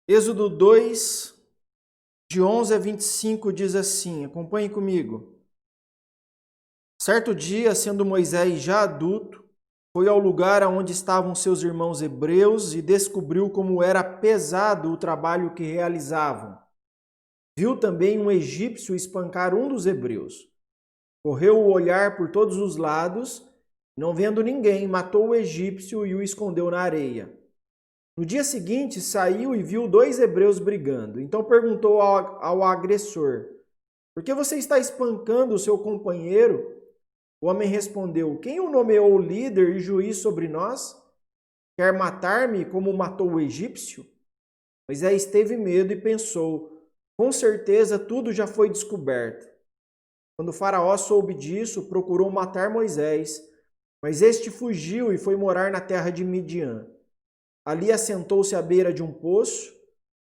Êxodo 2, de 11 a 25, diz assim, acompanhe comigo. Certo dia, sendo Moisés já adulto, foi ao lugar onde estavam seus irmãos hebreus e descobriu como era pesado o trabalho que realizavam. Viu também um egípcio espancar um dos hebreus. Correu o olhar por todos os lados, não vendo ninguém, matou o egípcio e o escondeu na areia. No dia seguinte, saiu e viu dois hebreus brigando. Então perguntou ao agressor: por que você está espancando o seu companheiro? O homem respondeu: quem o nomeou líder e juiz sobre nós? Quer matar-me como matou o egípcio? Moisés teve medo e pensou: com certeza tudo já foi descoberto. Quando Faraó soube disso, procurou matar Moisés, mas este fugiu e foi morar na terra de Midian. Ali assentou-se à beira de um poço.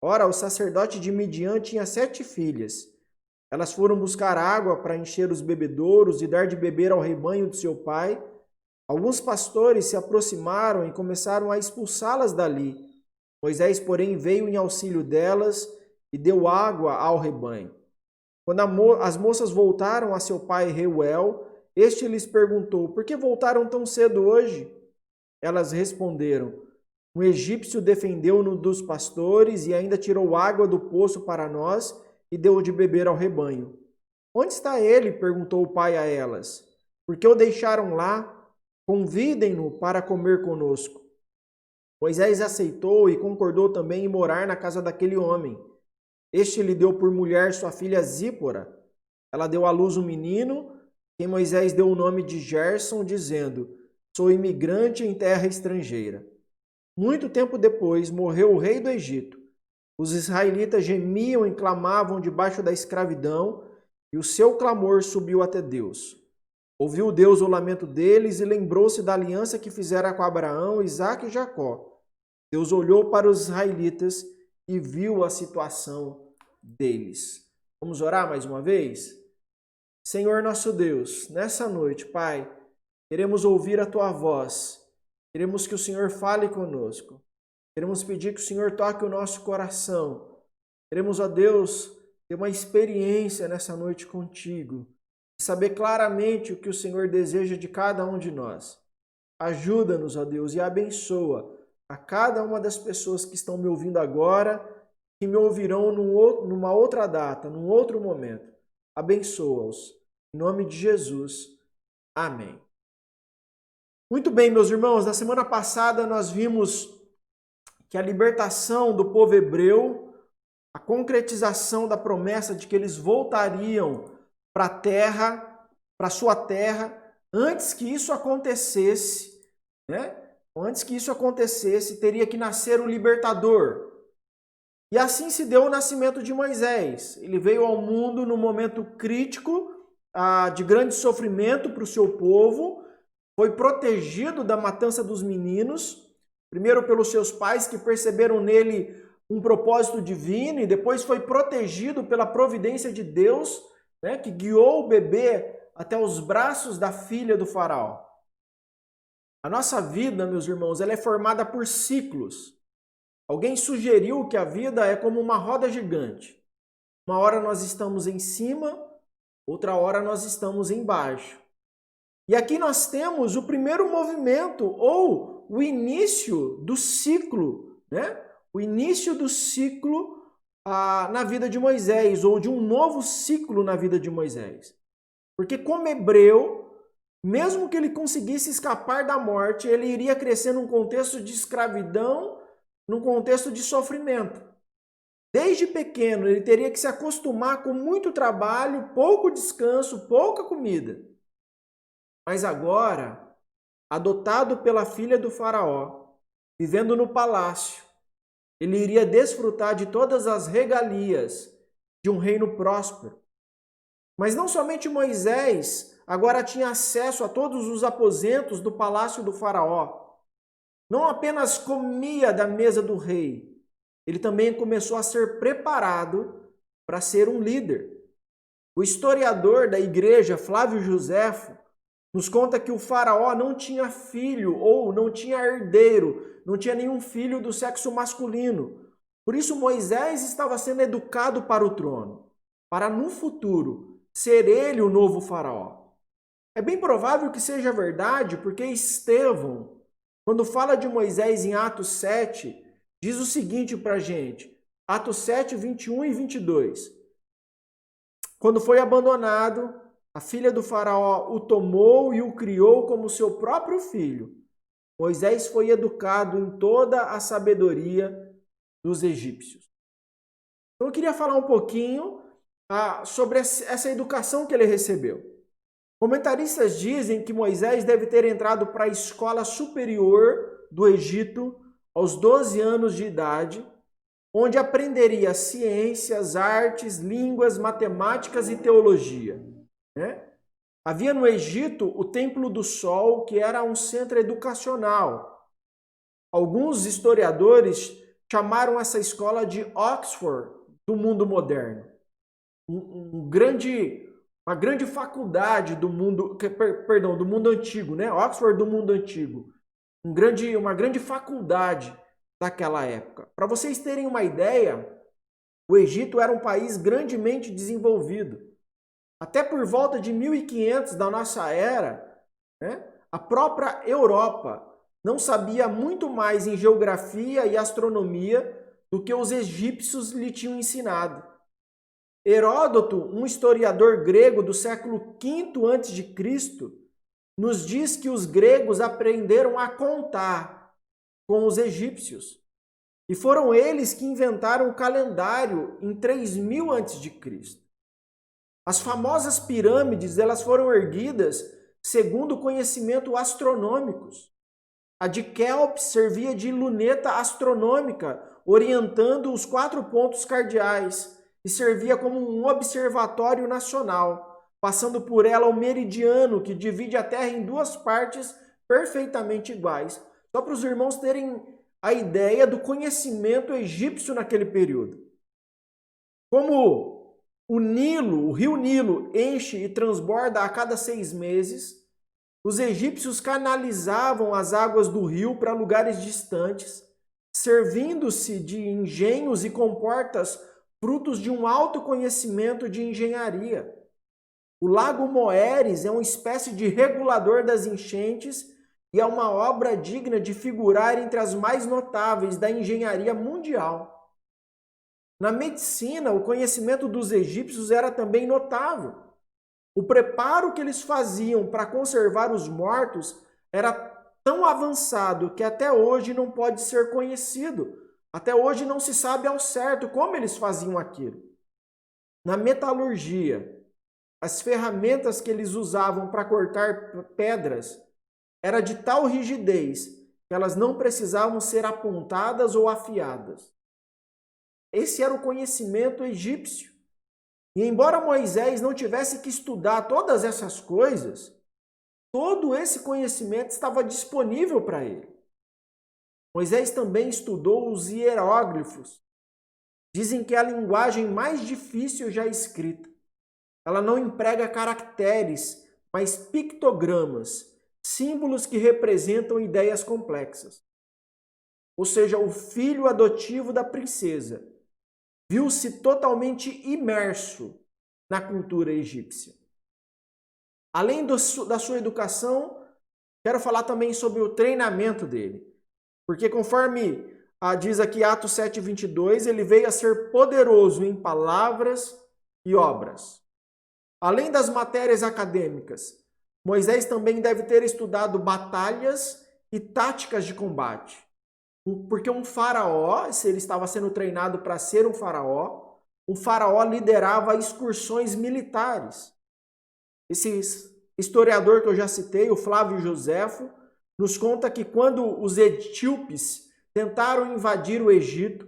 Ora, o sacerdote de Midian tinha 7 filhas. Elas foram buscar água para encher os bebedouros e dar de beber ao rebanho de seu pai. Alguns pastores se aproximaram e começaram a expulsá-las dali. Moisés, porém, veio em auxílio delas e deu água ao rebanho. Quando as moças voltaram a seu pai Reuel, este lhes perguntou: por que voltaram tão cedo hoje? Elas responderam: um egípcio defendeu-nos dos pastores e ainda tirou água do poço para nós e deu de beber ao rebanho. Onde está ele? Perguntou o pai a elas. Por que o deixaram lá? Convidem-no para comer conosco. Moisés aceitou e concordou também em morar na casa daquele homem. Este lhe deu por mulher sua filha Zípora. Ela deu à luz um menino, quem Moisés deu o nome de Gerson, dizendo: sou imigrante em terra estrangeira. Muito tempo depois, morreu o rei do Egito. Os israelitas gemiam e clamavam debaixo da escravidão, e o seu clamor subiu até Deus. Ouviu Deus o lamento deles e lembrou-se da aliança que fizera com Abraão, Isaque e Jacó. Deus olhou para os israelitas e viu a situação deles. Vamos orar mais uma vez? Senhor nosso Deus, nessa noite, Pai, queremos ouvir a Tua voz. Queremos que o Senhor fale conosco. Queremos pedir que o Senhor toque o nosso coração. Queremos, ó Deus, ter uma experiência nessa noite contigo. E saber claramente o que o Senhor deseja de cada um de nós. Ajuda-nos, ó Deus, e abençoa a cada uma das pessoas que estão me ouvindo agora, que me ouvirão numa outra data, num outro momento. Abençoa-os. Em nome de Jesus. Amém. Muito bem, meus irmãos, na semana passada nós vimos que a libertação do povo hebreu, a concretização da promessa de que eles voltariam para a terra, para sua terra, antes que isso acontecesse, né? Antes que isso acontecesse, teria que nascer o libertador. E assim se deu o nascimento de Moisés. Ele veio ao mundo num momento crítico, de grande sofrimento para o seu povo, foi protegido da matança dos meninos, primeiro pelos seus pais que perceberam nele um propósito divino, e depois foi protegido pela providência de Deus, né, que guiou o bebê até os braços da filha do faraó. A nossa vida, meus irmãos, ela é formada por ciclos. Alguém sugeriu que a vida é como uma roda gigante. Uma hora nós estamos em cima, outra hora nós estamos embaixo. E aqui nós temos o primeiro movimento, ou o início do ciclo, né? O início do ciclo na vida de Moisés, ou de um novo ciclo na vida de Moisés. Porque como hebreu, mesmo que ele conseguisse escapar da morte, ele iria crescer num contexto de escravidão, num contexto de sofrimento. Desde pequeno, ele teria que se acostumar com muito trabalho, pouco descanso, pouca comida. Mas agora, adotado pela filha do faraó, vivendo no palácio, ele iria desfrutar de todas as regalias de um reino próspero. Mas não somente Moisés agora tinha acesso a todos os aposentos do palácio do faraó. Não apenas comia da mesa do rei, ele também começou a ser preparado para ser um líder. O historiador da igreja, Flávio Joséfo, nos conta que o faraó não tinha filho ou não tinha herdeiro, não tinha nenhum filho do sexo masculino. Por isso Moisés estava sendo educado para o trono, para no futuro ser ele o novo faraó. É bem provável que seja verdade, porque Estevão, quando fala de Moisés em Atos 7, diz o seguinte para a gente, Atos 7, 21 e 22. Quando foi abandonado, a filha do faraó o tomou e o criou como seu próprio filho. Moisés foi educado em toda a sabedoria dos egípcios. Então eu queria falar um pouquinho sobre essa educação que ele recebeu. Comentaristas dizem que Moisés deve ter entrado para a escola superior do Egito aos 12 anos de idade, onde aprenderia ciências, artes, línguas, matemáticas e teologia. Né? Havia no Egito o Templo do Sol, que era um centro educacional. Alguns historiadores chamaram essa escola de Oxford do mundo moderno. Uma grande faculdade do mundo, do mundo antigo, né? Oxford do mundo antigo. Uma grande faculdade daquela época. Para vocês terem uma ideia, o Egito era um país grandemente desenvolvido. Até por volta de 1500 da nossa era, né, a própria Europa não sabia muito mais em geografia e astronomia do que os egípcios lhe tinham ensinado. Heródoto, um historiador grego do século V a.C., nos diz que os gregos aprenderam a contar com os egípcios. E foram eles que inventaram o calendário em 3000 a.C. As famosas pirâmides, elas foram erguidas segundo conhecimento astronômicos. A de Kelps servia de luneta astronômica, orientando os 4 pontos cardeais, e servia como um observatório nacional, passando por ela o meridiano, que divide a Terra em 2 partes perfeitamente iguais. Só para os irmãos terem a ideia do conhecimento egípcio naquele período. Como o rio Nilo, enche e transborda a cada 6 meses, os egípcios canalizavam as águas do rio para lugares distantes, servindo-se de engenhos e comportas frutos de um alto conhecimento de engenharia. O lago Moeres é uma espécie de regulador das enchentes e é uma obra digna de figurar entre as mais notáveis da engenharia mundial. Na medicina, o conhecimento dos egípcios era também notável. O preparo que eles faziam para conservar os mortos era tão avançado que até hoje não pode ser conhecido. Até hoje não se sabe ao certo como eles faziam aquilo. Na metalurgia, as ferramentas que eles usavam para cortar pedras era de tal rigidez que elas não precisavam ser apontadas ou afiadas. Esse era o conhecimento egípcio. E embora Moisés não tivesse que estudar todas essas coisas, todo esse conhecimento estava disponível para ele. Moisés também estudou os hieróglifos. Dizem que é a linguagem mais difícil já escrita. Ela não emprega caracteres, mas pictogramas, símbolos que representam ideias complexas. Ou seja, o filho adotivo da princesa viu-se totalmente imerso na cultura egípcia. Além da sua educação, quero falar também sobre o treinamento dele. Porque conforme diz aqui Atos 7, 22, ele veio a ser poderoso em palavras e obras. Além das matérias acadêmicas, Moisés também deve ter estudado batalhas e táticas de combate. Porque um faraó, se ele estava sendo treinado para ser um faraó liderava excursões militares. Esse historiador que eu já citei, o Flávio Joséfo, nos conta que quando os etíopes tentaram invadir o Egito,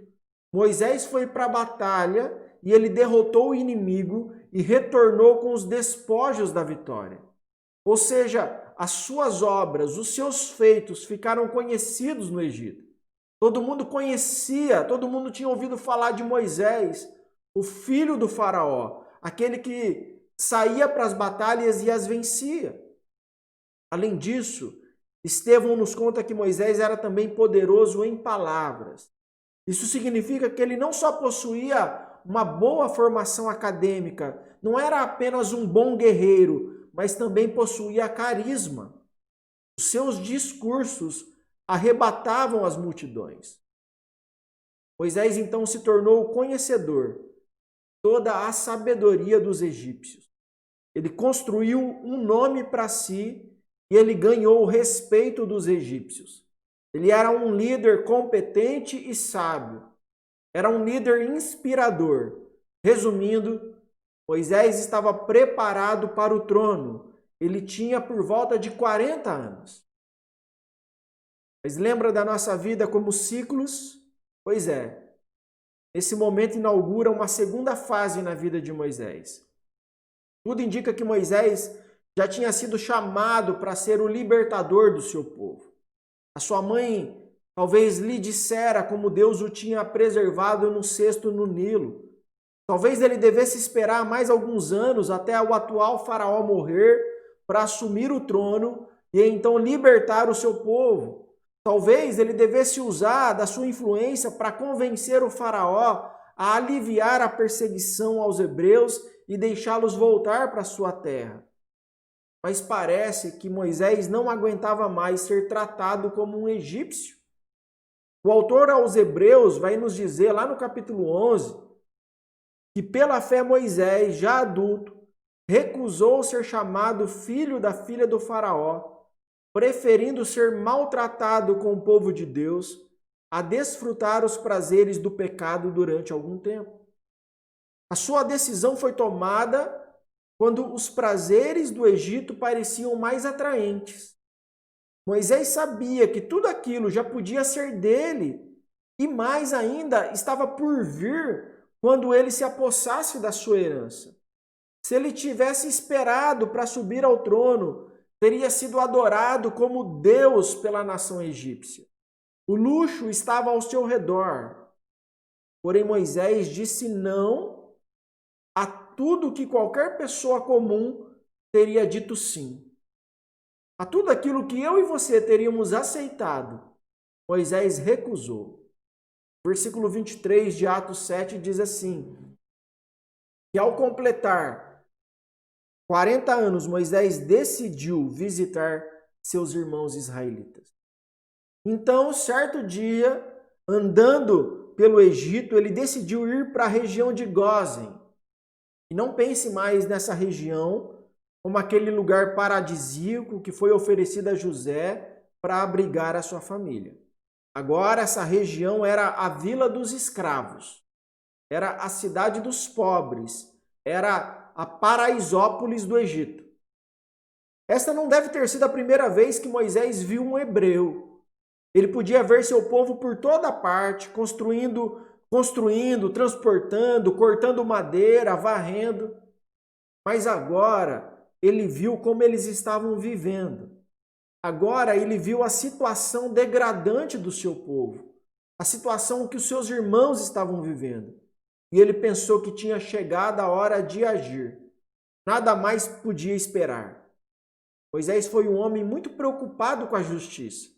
Moisés foi para a batalha e ele derrotou o inimigo e retornou com os despojos da vitória. Ou seja, as suas obras, os seus feitos ficaram conhecidos no Egito. Todo mundo conhecia, todo mundo tinha ouvido falar de Moisés, o filho do faraó, aquele que saía para as batalhas e as vencia. Além disso, Estevão nos conta que Moisés era também poderoso em palavras. Isso significa que ele não só possuía uma boa formação acadêmica, não era apenas um bom guerreiro, mas também possuía carisma. Os seus discursos arrebatavam as multidões. Moisés então se tornou conhecedor de toda a sabedoria dos egípcios. Ele construiu um nome para si e ele ganhou o respeito dos egípcios. Ele era um líder competente e sábio. Era um líder inspirador. Resumindo, Moisés estava preparado para o trono. Ele tinha por volta de 40 anos. Mas lembra da nossa vida como ciclos? Pois é. Esse momento inaugura uma segunda fase na vida de Moisés. Tudo indica que Moisés já tinha sido chamado para ser o libertador do seu povo. A sua mãe talvez lhe dissera como Deus o tinha preservado no cesto no Nilo. Talvez ele devesse esperar mais alguns anos até o atual faraó morrer para assumir o trono e então libertar o seu povo. Talvez ele devesse usar da sua influência para convencer o faraó a aliviar a perseguição aos hebreus e deixá-los voltar para sua terra. Mas parece que Moisés não aguentava mais ser tratado como um egípcio. O autor aos Hebreus vai nos dizer lá no capítulo 11 que pela fé Moisés, já adulto, recusou ser chamado filho da filha do faraó, preferindo ser maltratado com o povo de Deus a desfrutar os prazeres do pecado durante algum tempo. A sua decisão foi tomada quando os prazeres do Egito pareciam mais atraentes. Moisés sabia que tudo aquilo já podia ser dele e mais ainda estava por vir quando ele se apossasse da sua herança. Se ele tivesse esperado para subir ao trono, teria sido adorado como Deus pela nação egípcia. O luxo estava ao seu redor. Porém, Moisés disse não a tudo que qualquer pessoa comum teria dito sim. A tudo aquilo que eu e você teríamos aceitado, Moisés recusou. Versículo 23 de Atos 7 diz assim, que ao completar 40 anos, Moisés decidiu visitar seus irmãos israelitas. Então, certo dia, andando pelo Egito, ele decidiu ir para a região de Gósen. E não pense mais nessa região como aquele lugar paradisíaco que foi oferecido a José para abrigar a sua família. Agora, essa região era a Vila dos Escravos, era a cidade dos pobres, era a Paraisópolis do Egito. Esta não deve ter sido a primeira vez que Moisés viu um hebreu. Ele podia ver seu povo por toda parte, construindo, transportando, cortando madeira, varrendo. Mas agora ele viu como eles estavam vivendo. Agora ele viu a situação degradante do seu povo, a situação que os seus irmãos estavam vivendo. E ele pensou que tinha chegado a hora de agir. Nada mais podia esperar. Moisés foi um homem muito preocupado com a justiça.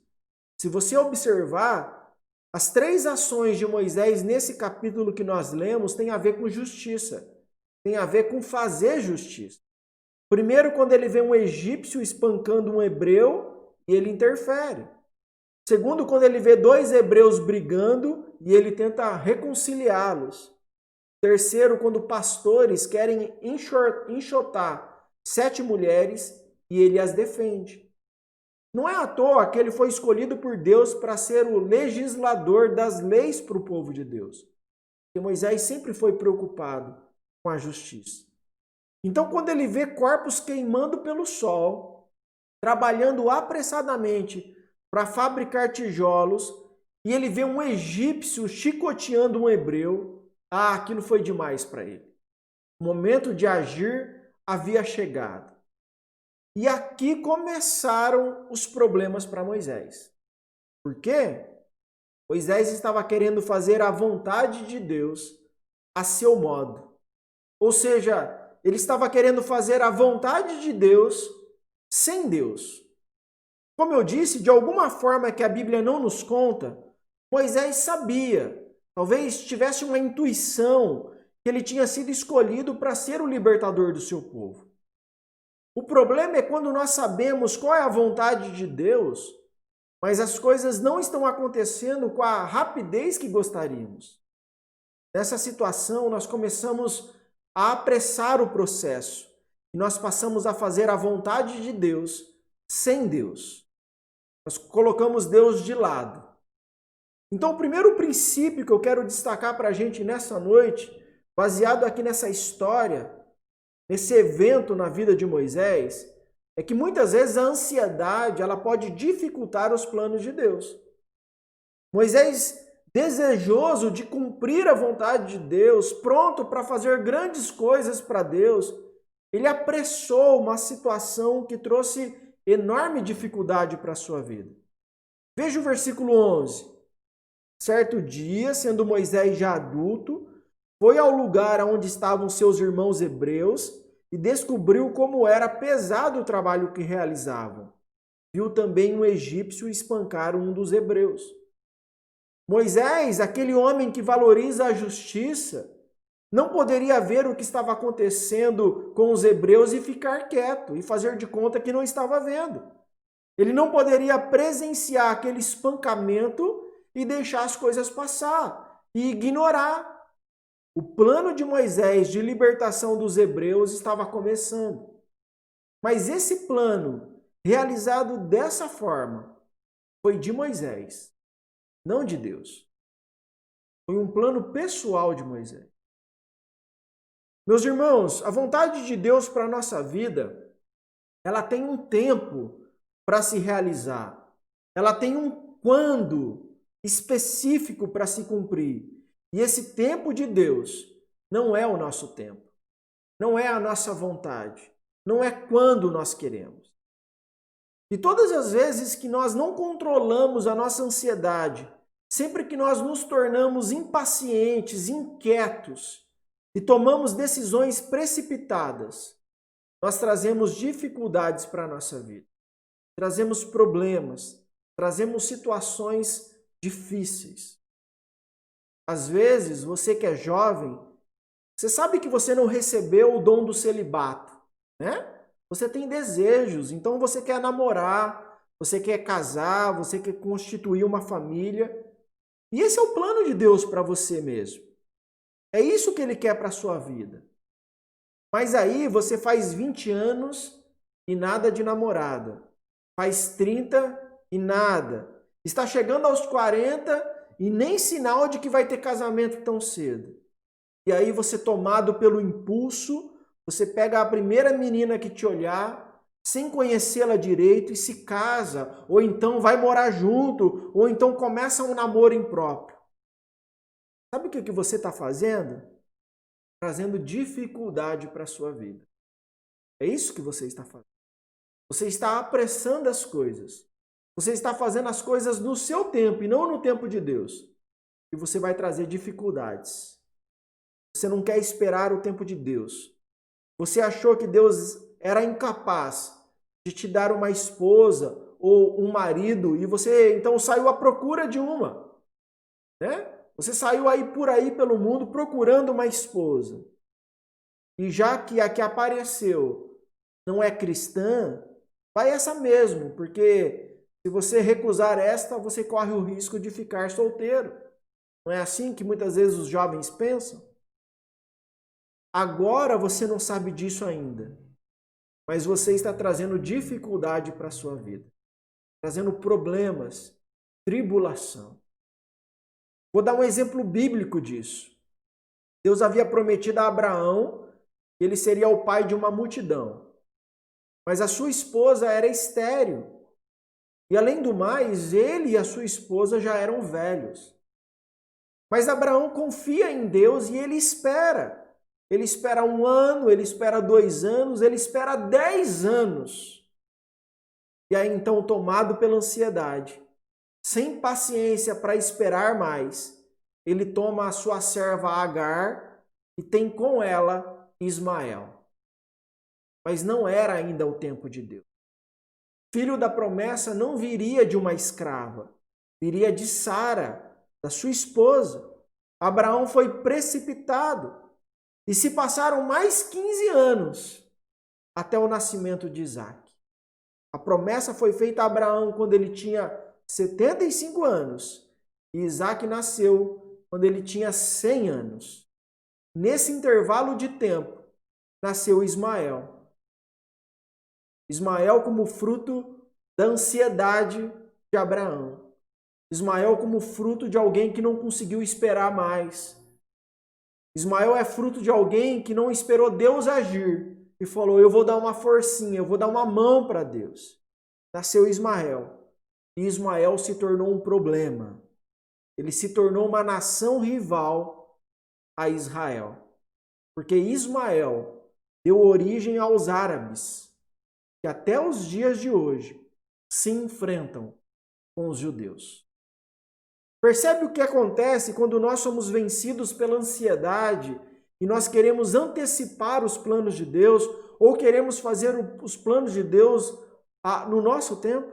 Se você observar, as 3 ações de Moisés nesse capítulo que nós lemos têm a ver com justiça, tem a ver com fazer justiça. Primeiro, quando ele vê um egípcio espancando um hebreu, e ele interfere. Segundo, quando ele vê 2 hebreus brigando e ele tenta reconciliá-los. Terceiro, quando pastores querem enxotar 7 mulheres e ele as defende. Não é à toa que ele foi escolhido por Deus para ser o legislador das leis para o povo de Deus. Porque Moisés sempre foi preocupado com a justiça. Então, quando ele vê corpos queimando pelo sol, trabalhando apressadamente para fabricar tijolos, e ele vê um egípcio chicoteando um hebreu, aquilo foi demais para ele. O momento de agir havia chegado. E aqui começaram os problemas para Moisés. Por quê? Moisés estava querendo fazer a vontade de Deus a seu modo. Ou seja, ele estava querendo fazer a vontade de Deus sem Deus. Como eu disse, de alguma forma que a Bíblia não nos conta, Moisés sabia Talvez tivesse uma intuição que ele tinha sido escolhido para ser o libertador do seu povo. O problema é quando nós sabemos qual é a vontade de Deus, mas as coisas não estão acontecendo com a rapidez que gostaríamos. Nessa situação, nós começamos a apressar o processo e nós passamos a fazer a vontade de Deus sem Deus. Nós colocamos Deus de lado. Então, o primeiro princípio que eu quero destacar para a gente nessa noite, baseado aqui nessa história, nesse evento na vida de Moisés, é que muitas vezes a ansiedade ela pode dificultar os planos de Deus. Moisés, desejoso de cumprir a vontade de Deus, pronto para fazer grandes coisas para Deus, ele apressou uma situação que trouxe enorme dificuldade para a sua vida. Veja o versículo 11. Certo dia, sendo Moisés já adulto, foi ao lugar onde estavam seus irmãos hebreus e descobriu como era pesado o trabalho que realizavam. Viu também um egípcio espancar um dos hebreus. Moisés, aquele homem que valoriza a justiça, não poderia ver o que estava acontecendo com os hebreus e ficar quieto e fazer de conta que não estava vendo. Ele não poderia presenciar aquele espancamento e deixar as coisas passar e ignorar. O plano de Moisés de libertação dos hebreus estava começando. Mas esse plano, realizado dessa forma, foi de Moisés, não de Deus. Foi um plano pessoal de Moisés. Meus irmãos, a vontade de Deus para a nossa vida, ela tem um tempo para se realizar. Ela tem um quando específico para se cumprir. E esse tempo de Deus não é o nosso tempo. Não é a nossa vontade. Não é quando nós queremos. E todas as vezes que nós não controlamos a nossa ansiedade, sempre que nós nos tornamos impacientes, inquietos e tomamos decisões precipitadas, nós trazemos dificuldades para a nossa vida. Trazemos problemas, trazemos situações difíceis. Às vezes, você que é jovem, você sabe que você não recebeu o dom do celibato, né? Você tem desejos, então você quer namorar, você quer casar, você quer constituir uma família. E esse é o plano de Deus para você mesmo. É isso que Ele quer para a sua vida. Mas aí você faz 20 anos e nada de namorada. Faz 30 e nada. Está chegando aos 40 e nem sinal de que vai ter casamento tão cedo. E aí você, tomado pelo impulso, você pega a primeira menina que te olhar, sem conhecê-la direito, e se casa, ou então vai morar junto, ou então começa um namoro impróprio. Sabe o que você está fazendo? Trazendo dificuldade para a sua vida. É isso que você está fazendo. Você está apressando as coisas. Você está fazendo as coisas no seu tempo e não no tempo de Deus. E você vai trazer dificuldades. Você não quer esperar o tempo de Deus. Você achou que Deus era incapaz de te dar uma esposa ou um marido e você então saiu à procura de uma, né? Você saiu por aí pelo mundo procurando uma esposa. E já que a que apareceu não é cristã, vai essa mesmo, porque se você recusar esta, você corre o risco de ficar solteiro. Não é assim que muitas vezes os jovens pensam? Agora você não sabe disso ainda, mas você está trazendo dificuldade para a sua vida, trazendo problemas, tribulação. Vou dar um exemplo bíblico disso. Deus havia prometido a Abraão que ele seria o pai de uma multidão, mas a sua esposa era estéril. E além do mais, ele e a sua esposa já eram velhos. Mas Abraão confia em Deus e ele espera. Ele espera 1 ano, ele espera 2 anos, ele espera 10 anos. E aí então, tomado pela ansiedade, sem paciência para esperar mais, ele toma a sua serva Agar e tem com ela Ismael. Mas não era ainda o tempo de Deus. Filho da promessa não viria de uma escrava, viria de Sara, da sua esposa. Abraão foi precipitado e se passaram mais 15 anos até o nascimento de Isaac. A promessa foi feita a Abraão quando ele tinha 75 anos e Isaac nasceu quando ele tinha 100 anos. Nesse intervalo de tempo, nasceu Ismael. Ismael como fruto da ansiedade de Abraão. Ismael como fruto de alguém que não conseguiu esperar mais. Ismael é fruto de alguém que não esperou Deus agir e falou, eu vou dar uma forcinha, eu vou dar uma mão para Deus. Nasceu Ismael. E Ismael se tornou um problema. Ele se tornou uma nação rival a Israel. Porque Ismael deu origem aos árabes, que até os dias de hoje se enfrentam com os judeus. Percebe o que acontece quando nós somos vencidos pela ansiedade e nós queremos antecipar os planos de Deus ou queremos fazer os planos de Deus no nosso tempo?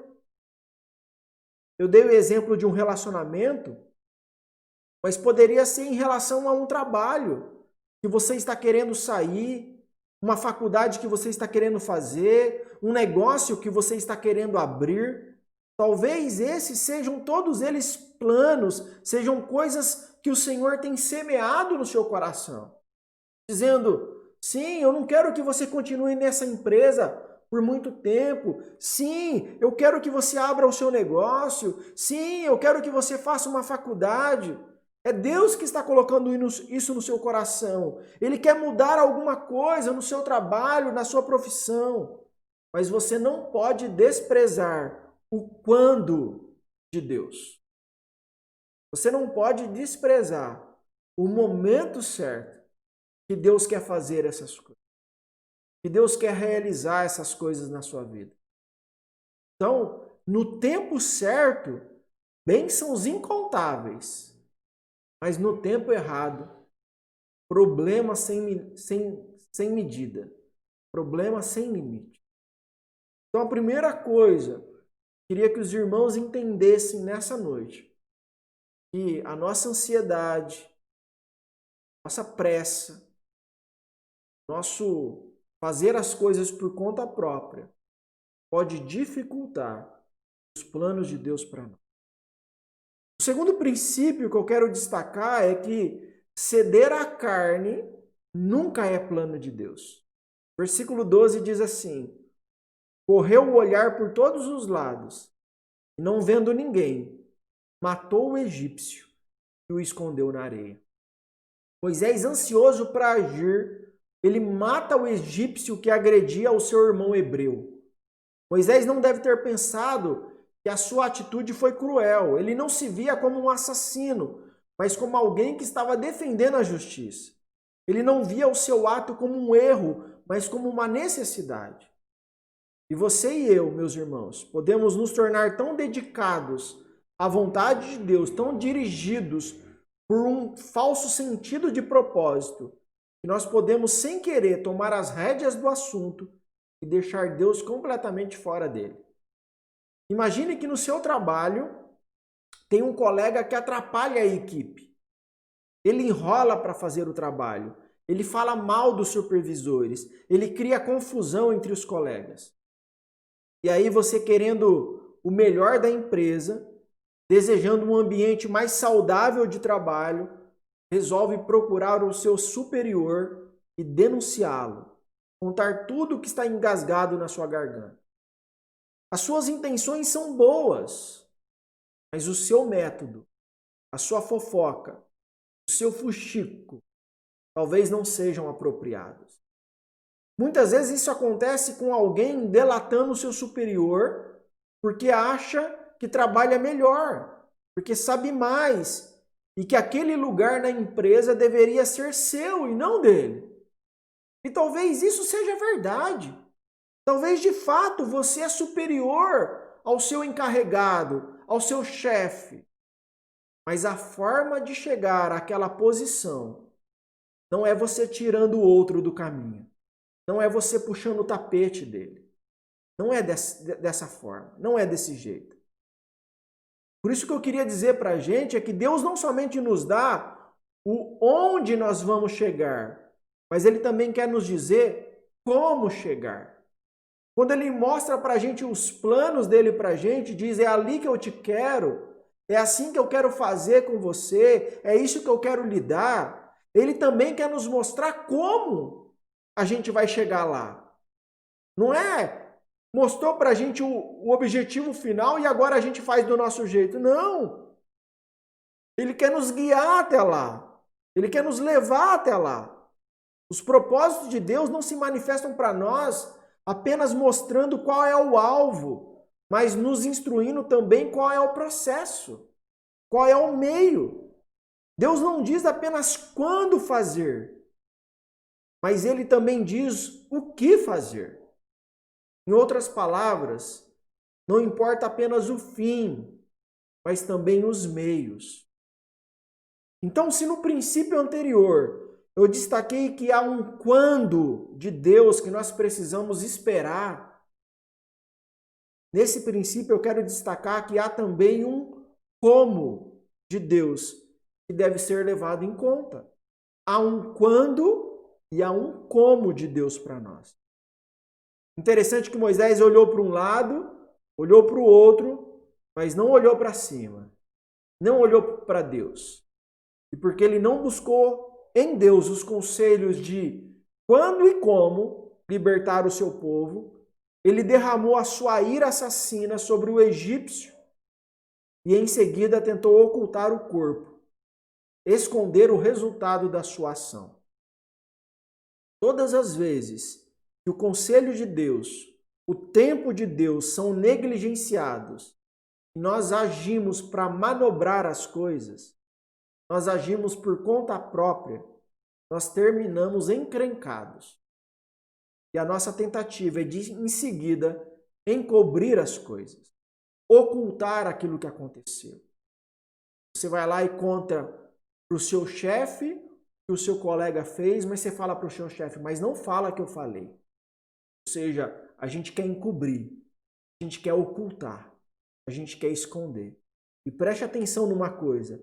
Eu dei o exemplo de um relacionamento, mas poderia ser em relação a um trabalho que você está querendo sair, uma faculdade que você está querendo fazer, um negócio que você está querendo abrir. Talvez esses sejam todos eles planos, sejam coisas que o Senhor tem semeado no seu coração. Dizendo, sim, eu não quero que você continue nessa empresa por muito tempo. Sim, eu quero que você abra o seu negócio. Sim, eu quero que você faça uma faculdade. É Deus que está colocando isso no seu coração. Ele quer mudar alguma coisa no seu trabalho, na sua profissão. Mas você não pode desprezar o quando de Deus. Você não pode desprezar o momento certo que Deus quer fazer essas coisas. Que Deus quer realizar essas coisas na sua vida. Então, no tempo certo, bênçãos incontáveis. Mas no tempo errado, problemas sem medida. Problemas sem limite. Então, a primeira coisa, queria que os irmãos entendessem nessa noite que a nossa ansiedade, nossa pressa, nosso fazer as coisas por conta própria pode dificultar os planos de Deus para nós. O segundo princípio que eu quero destacar é que ceder à carne nunca é plano de Deus. Versículo 12 diz assim: correu o olhar por todos os lados, e não vendo ninguém, matou o egípcio e o escondeu na areia. Moisés, ansioso para agir, ele mata o egípcio que agredia o seu irmão hebreu. Moisés não deve ter pensado que a sua atitude foi cruel. Ele não se via como um assassino, mas como alguém que estava defendendo a justiça. Ele não via o seu ato como um erro, mas como uma necessidade. E você e eu, meus irmãos, podemos nos tornar tão dedicados à vontade de Deus, tão dirigidos por um falso sentido de propósito, que nós podemos, sem querer, tomar as rédeas do assunto e deixar Deus completamente fora dele. Imagine que no seu trabalho tem um colega que atrapalha a equipe. Ele enrola para fazer o trabalho, ele fala mal dos supervisores, ele cria confusão entre os colegas. E aí você, querendo o melhor da empresa, desejando um ambiente mais saudável de trabalho, resolve procurar o seu superior e denunciá-lo, contar tudo o que está engasgado na sua garganta. As suas intenções são boas, mas o seu método, a sua fofoca, o seu fuxico, talvez não sejam apropriados. Muitas vezes isso acontece com alguém delatando o seu superior porque acha que trabalha melhor, porque sabe mais e que aquele lugar na empresa deveria ser seu e não dele. E talvez isso seja verdade. Talvez de fato você é superior ao seu encarregado, ao seu chefe. Mas a forma de chegar àquela posição não é você tirando o outro do caminho. Não é você puxando o tapete dele. Não é dessa forma. Não é desse jeito. Por isso que eu queria dizer para a gente é que Deus não somente nos dá o onde nós vamos chegar, mas ele também quer nos dizer como chegar. Quando ele mostra para a gente os planos dele para a gente, diz, é ali que eu te quero, é assim que eu quero fazer com você, é isso que eu quero lhe dar. Ele também quer nos mostrar como a gente vai chegar lá. Não é mostrou para a gente o objetivo final e agora a gente faz do nosso jeito. Não. Ele quer nos guiar até lá. Ele quer nos levar até lá. Os propósitos de Deus não se manifestam para nós apenas mostrando qual é o alvo, mas nos instruindo também qual é o processo, qual é o meio. Deus não diz apenas quando fazer, mas ele também diz o que fazer. Em outras palavras, não importa apenas o fim, mas também os meios. Então, se no princípio anterior eu destaquei que há um quando de Deus que nós precisamos esperar, nesse princípio eu quero destacar que há também um como de Deus que deve ser levado em conta. Há um quando e há um como de Deus para nós. Interessante que Moisés olhou para um lado, olhou para o outro, mas não olhou para cima. Não olhou para Deus. E porque ele não buscou em Deus os conselhos de quando e como libertar o seu povo, ele derramou a sua ira assassina sobre o egípcio e em seguida tentou ocultar o corpo, esconder o resultado da sua ação. Todas as vezes que o conselho de Deus, o tempo de Deus são negligenciados, e nós agimos para manobrar as coisas, nós agimos por conta própria, nós terminamos encrencados. E a nossa tentativa é de, em seguida, encobrir as coisas, ocultar aquilo que aconteceu. Você vai lá e conta para o seu chefe o que o seu colega fez, mas você fala para o seu chefe, mas não fala que eu falei. Ou seja, a gente quer encobrir, a gente quer ocultar, a gente quer esconder. E preste atenção numa coisa.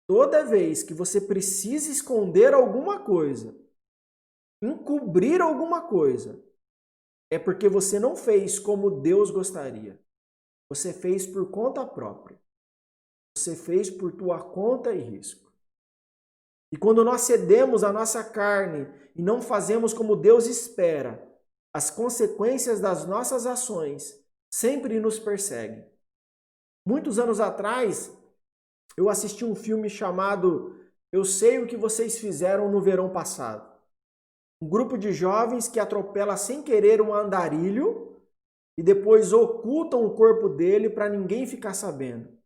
Toda vez que você precisa esconder alguma coisa, encobrir alguma coisa, é porque você não fez como Deus gostaria. Você fez por conta própria. Você fez por tua conta e risco. E quando nós cedemos a nossa carne e não fazemos como Deus espera, as consequências das nossas ações sempre nos perseguem. Muitos anos atrás, eu assisti um filme chamado Eu Sei o que Vocês Fizeram no Verão Passado. Um grupo de jovens que atropela sem querer um andarilho e depois ocultam o corpo dele para ninguém ficar sabendo.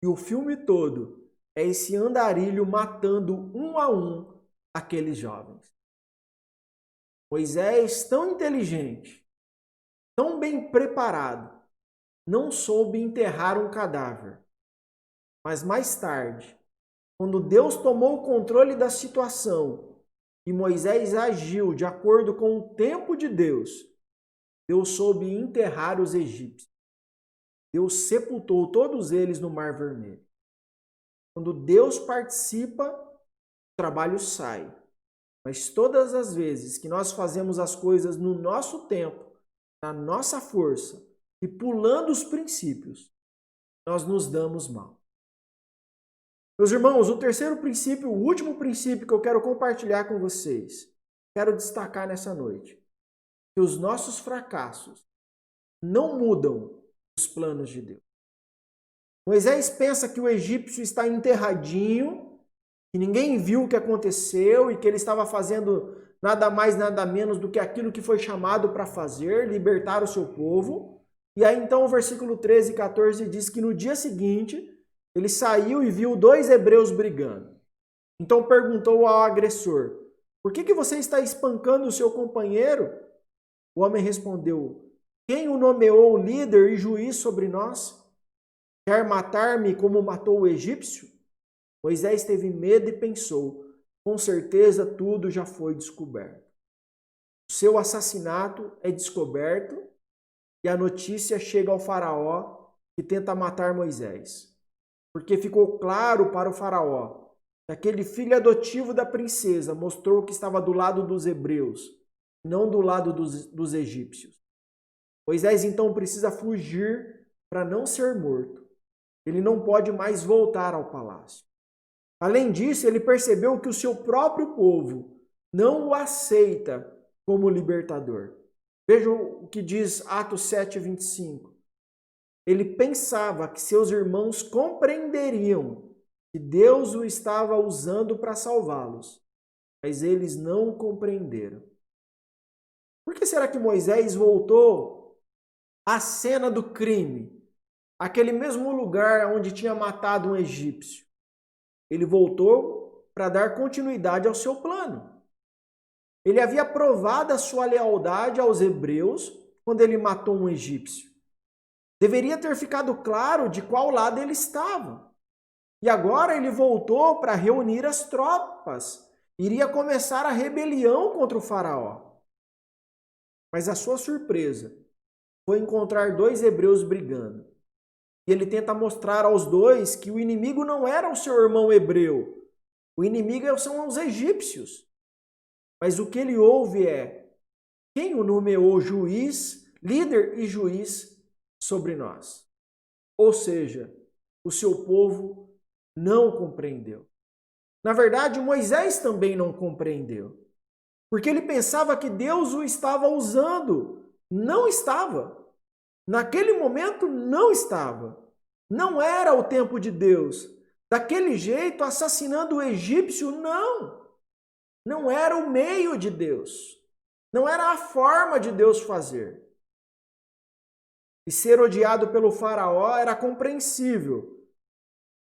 E o filme todo é esse andarilho matando um a um aqueles jovens. Moisés, tão inteligente, tão bem preparado, não soube enterrar um cadáver. Mas mais tarde, quando Deus tomou o controle da situação e Moisés agiu de acordo com o tempo de Deus, Deus soube enterrar os egípcios. Deus sepultou todos eles no Mar Vermelho. Quando Deus participa, o trabalho sai. Mas todas as vezes que nós fazemos as coisas no nosso tempo, na nossa força e pulando os princípios, nós nos damos mal. Meus irmãos, o terceiro princípio, o último princípio que eu quero compartilhar com vocês, quero destacar nessa noite, que os nossos fracassos não mudam os planos de Deus. Moisés pensa que o egípcio está enterradinho, que ninguém viu o que aconteceu e que ele estava fazendo nada mais, nada menos do que aquilo que foi chamado para fazer, libertar o seu povo. E aí então o versículo 13 e 14 diz que no dia seguinte ele saiu e viu dois hebreus brigando. Então perguntou ao agressor, por que você está espancando o seu companheiro? O homem respondeu, quem o nomeou líder e juiz sobre nós? Quer matar-me como matou o egípcio? Moisés teve medo e pensou, com certeza tudo já foi descoberto. O seu assassinato é descoberto e a notícia chega ao faraó que tenta matar Moisés. Porque ficou claro para o faraó que aquele filho adotivo da princesa, mostrou que estava do lado dos hebreus, não do lado dos egípcios. Moisés então precisa fugir para não ser morto. Ele não pode mais voltar ao palácio. Além disso, ele percebeu que o seu próprio povo não o aceita como libertador. Veja o que diz Atos 7:25. Ele pensava que seus irmãos compreenderiam que Deus o estava usando para salvá-los, mas eles não compreenderam. Por que será que Moisés voltou à cena do crime, aquele mesmo lugar onde tinha matado um egípcio? Ele voltou para dar continuidade ao seu plano. Ele havia provado a sua lealdade aos hebreus quando ele matou um egípcio. Deveria ter ficado claro de qual lado ele estava. E agora ele voltou para reunir as tropas. Iria começar a rebelião contra o faraó. Mas a sua surpresa foi encontrar dois hebreus brigando. E ele tenta mostrar aos dois que o inimigo não era o seu irmão hebreu. O inimigo são os egípcios. Mas o que ele ouve é: quem o nomeou juiz, líder e juiz sobre nós? Ou seja, o seu povo não compreendeu. Na verdade, Moisés também não compreendeu. Porque ele pensava que Deus o estava usando. Não estava. Naquele momento, não estava. Não era o tempo de Deus. Daquele jeito, assassinando o egípcio, não. Não era o meio de Deus. Não era a forma de Deus fazer. E ser odiado pelo faraó era compreensível.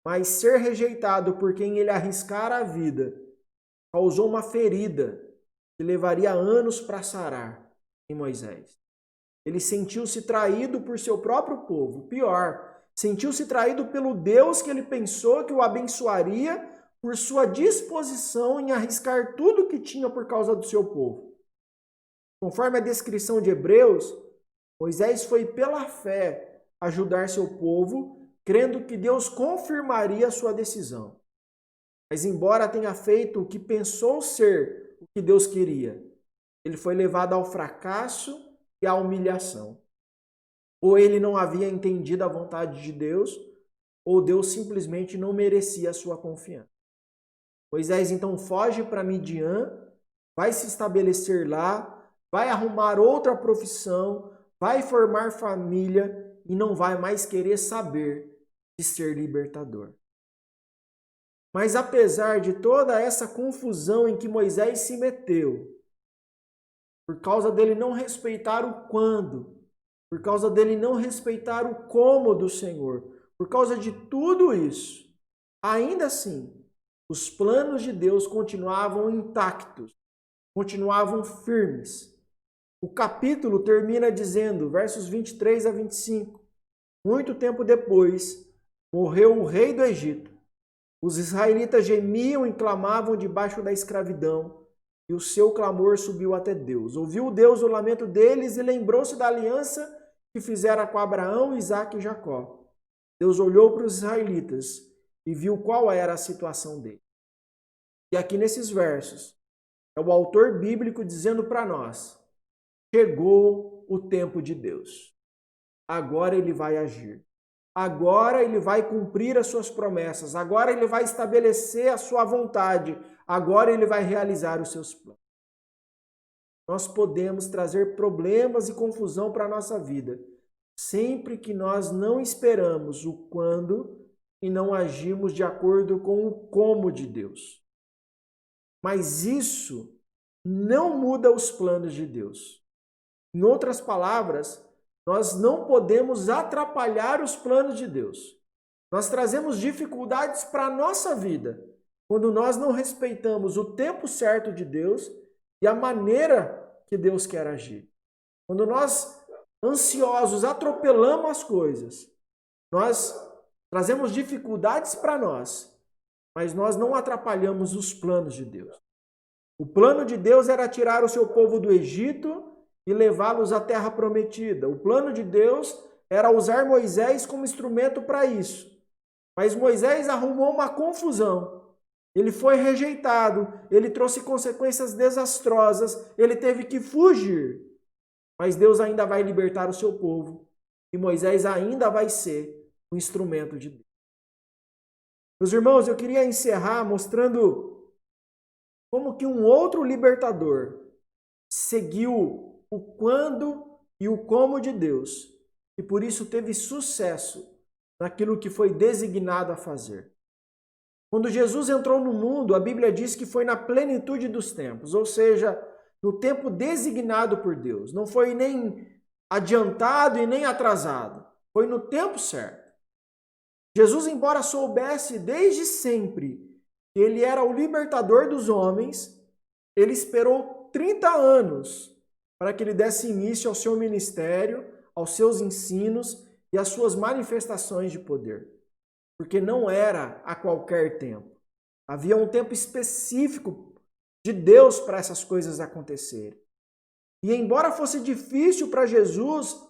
Mas ser rejeitado por quem ele arriscara a vida causou uma ferida que levaria anos para sarar em Moisés. Ele sentiu-se traído por seu próprio povo. Pior, sentiu-se traído pelo Deus que ele pensou que o abençoaria por sua disposição em arriscar tudo o que tinha por causa do seu povo. Conforme a descrição de Hebreus, Moisés foi pela fé ajudar seu povo, crendo que Deus confirmaria a sua decisão. Mas embora tenha feito o que pensou ser o que Deus queria, ele foi levado ao fracasso e à humilhação. Ou ele não havia entendido a vontade de Deus, ou Deus simplesmente não merecia a sua confiança. Moisés então foge para Midian, vai se estabelecer lá, vai arrumar outra profissão, vai formar família e não vai mais querer saber de ser libertador. Mas apesar de toda essa confusão em que Moisés se meteu, por causa dele não respeitar o quando, por causa dele não respeitar o como do Senhor, por causa de tudo isso, ainda assim, os planos de Deus continuavam intactos, continuavam firmes. O capítulo termina dizendo, versos 23 a 25, muito tempo depois, morreu o rei do Egito. Os israelitas gemiam e clamavam debaixo da escravidão, e o seu clamor subiu até Deus. Ouviu Deus o lamento deles e lembrou-se da aliança que fizera com Abraão, Isaque e Jacó. Deus olhou para os israelitas e viu qual era a situação deles. E aqui nesses versos, é o autor bíblico dizendo para nós: chegou o tempo de Deus. Agora ele vai agir. Agora ele vai cumprir as suas promessas. Agora ele vai estabelecer a sua vontade. Agora ele vai realizar os seus planos. Nós podemos trazer problemas e confusão para a nossa vida, sempre que nós não esperamos o quando e não agimos de acordo com o como de Deus. Mas isso não muda os planos de Deus. Em outras palavras, nós não podemos atrapalhar os planos de Deus. Nós trazemos dificuldades para a nossa vida quando nós não respeitamos o tempo certo de Deus e a maneira que Deus quer agir. Quando nós, ansiosos, atropelamos as coisas, nós trazemos dificuldades para nós, mas nós não atrapalhamos os planos de Deus. O plano de Deus era tirar o seu povo do Egito e levá-los à terra prometida. O plano de Deus era usar Moisés como instrumento para isso. Mas Moisés arrumou uma confusão. Ele foi rejeitado, ele trouxe consequências desastrosas, ele teve que fugir. Mas Deus ainda vai libertar o seu povo e Moisés ainda vai ser o instrumento de Deus. Meus irmãos, eu queria encerrar mostrando como que um outro libertador seguiu o quando e o como de Deus e por isso teve sucesso naquilo que foi designado a fazer. Quando Jesus entrou no mundo, a Bíblia diz que foi na plenitude dos tempos, ou seja, no tempo designado por Deus. Não foi nem adiantado e nem atrasado. Foi no tempo certo. Jesus, embora soubesse desde sempre que ele era o libertador dos homens, ele esperou 30 anos para que ele desse início ao seu ministério, aos seus ensinos e às suas manifestações de poder. Porque não era a qualquer tempo. Havia um tempo específico de Deus para essas coisas acontecerem. E embora fosse difícil para Jesus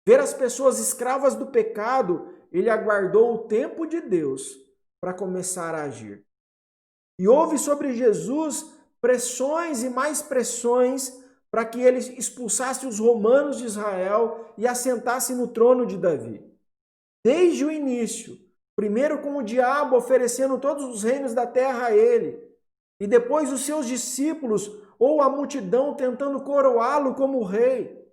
ver as pessoas escravas do pecado, ele aguardou o tempo de Deus para começar a agir. E houve sobre Jesus pressões e mais pressões para que ele expulsasse os romanos de Israel e assentasse no trono de Davi. Desde o início, primeiro com o diabo oferecendo todos os reinos da terra a ele, e depois os seus discípulos ou a multidão tentando coroá-lo como rei.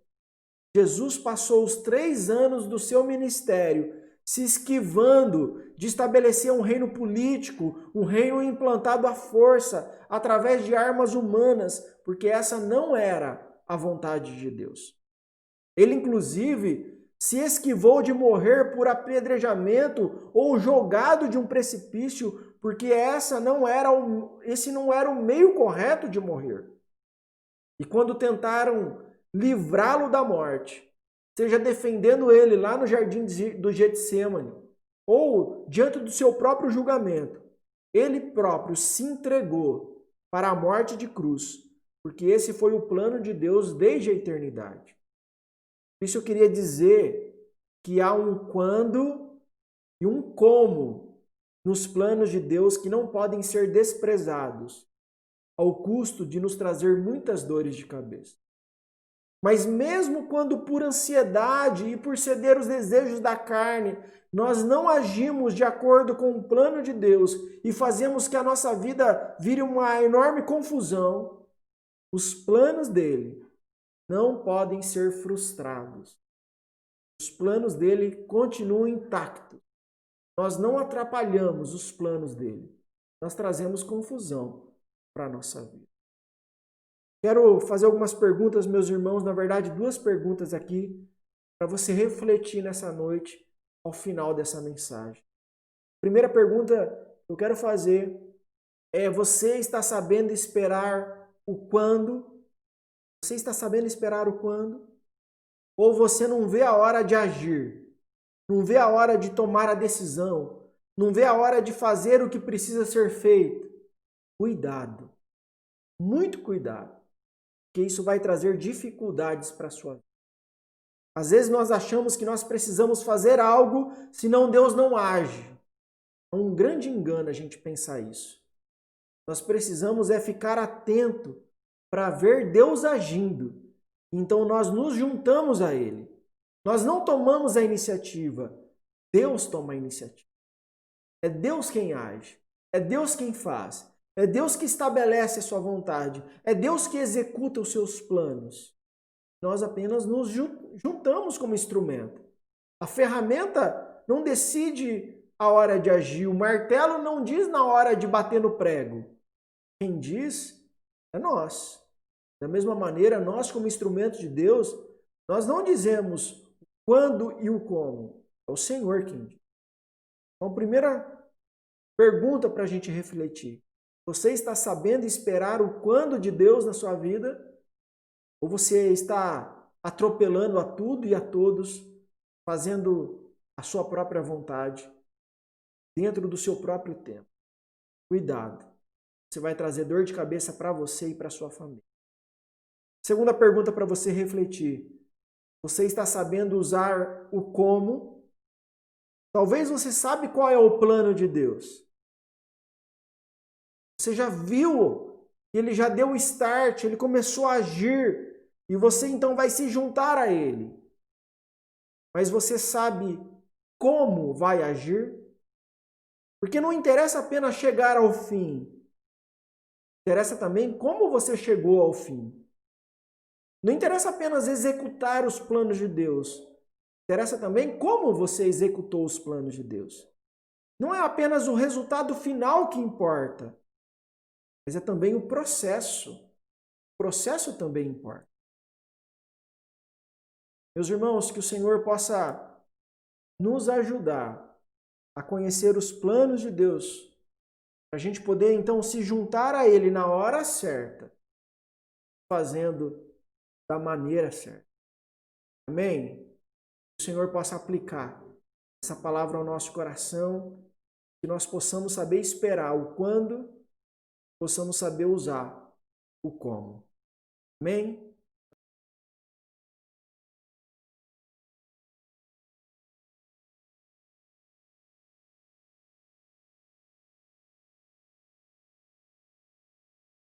Jesus passou os 3 anos do seu ministério se esquivando de estabelecer um reino político, um reino implantado à força, através de armas humanas, porque essa não era a vontade de Deus. Ele, inclusive, se esquivou de morrer por apedrejamento ou jogado de um precipício, porque esse não era o meio correto de morrer. E quando tentaram livrá-lo da morte, seja defendendo ele lá no jardim do Getsêmani, ou diante do seu próprio julgamento, ele próprio se entregou para a morte de cruz, porque esse foi o plano de Deus desde a eternidade. Por isso eu queria dizer que há um quando e um como nos planos de Deus que não podem ser desprezados, ao custo de nos trazer muitas dores de cabeça. Mas mesmo quando por ansiedade e por ceder os desejos da carne, nós não agimos de acordo com o plano de Deus e fazemos que a nossa vida vire uma enorme confusão, os planos dele não podem ser frustrados. Os planos dele continuam intactos. Nós não atrapalhamos os planos dele. Nós trazemos confusão para a nossa vida. Quero fazer algumas perguntas, meus irmãos, na verdade 2 perguntas aqui, para você refletir nessa noite, ao final dessa mensagem. Primeira pergunta que eu quero fazer é: você está sabendo esperar o quando? Você está sabendo esperar o quando? Ou você não vê a hora de agir? Não vê a hora de tomar a decisão? Não vê a hora de fazer o que precisa ser feito? Cuidado. Muito cuidado. Porque isso vai trazer dificuldades para a sua vida. Às vezes nós achamos que nós precisamos fazer algo, senão Deus não age. É um grande engano a gente pensar isso. Nós precisamos ficar atento para ver Deus agindo. Então nós nos juntamos a Ele. Nós não tomamos a iniciativa. Deus toma a iniciativa. É Deus quem age. É Deus quem faz. É Deus que estabelece a sua vontade. É Deus que executa os seus planos. Nós apenas nos juntamos como instrumento. A ferramenta não decide a hora de agir. O martelo não diz na hora de bater no prego. Quem diz é nós. Da mesma maneira, nós como instrumentos de Deus, nós não dizemos quando e o como. É o Senhor quem diz. Então, primeira pergunta para a gente refletir. Você está sabendo esperar o quando de Deus na sua vida? Ou você está atropelando a tudo e a todos, fazendo a sua própria vontade, dentro do seu próprio tempo? Cuidado. Você vai trazer dor de cabeça para você e para sua família. Segunda pergunta para você refletir. Você está sabendo usar o como? Talvez você sabe qual é o plano de Deus. Você já viu, ele já deu o start, ele começou a agir, e você então vai se juntar a ele. Mas você sabe como vai agir? Porque não interessa apenas chegar ao fim, interessa também como você chegou ao fim. Não interessa apenas executar os planos de Deus, interessa também como você executou os planos de Deus. Não é apenas o resultado final que importa, mas é também o processo. O processo também importa. Meus irmãos, que o Senhor possa nos ajudar a conhecer os planos de Deus, para a gente poder então se juntar a Ele na hora certa, fazendo da maneira certa. Amém? Que o Senhor possa aplicar essa palavra ao nosso coração, que nós possamos saber esperar o quando, possamos saber usar o como. Amém?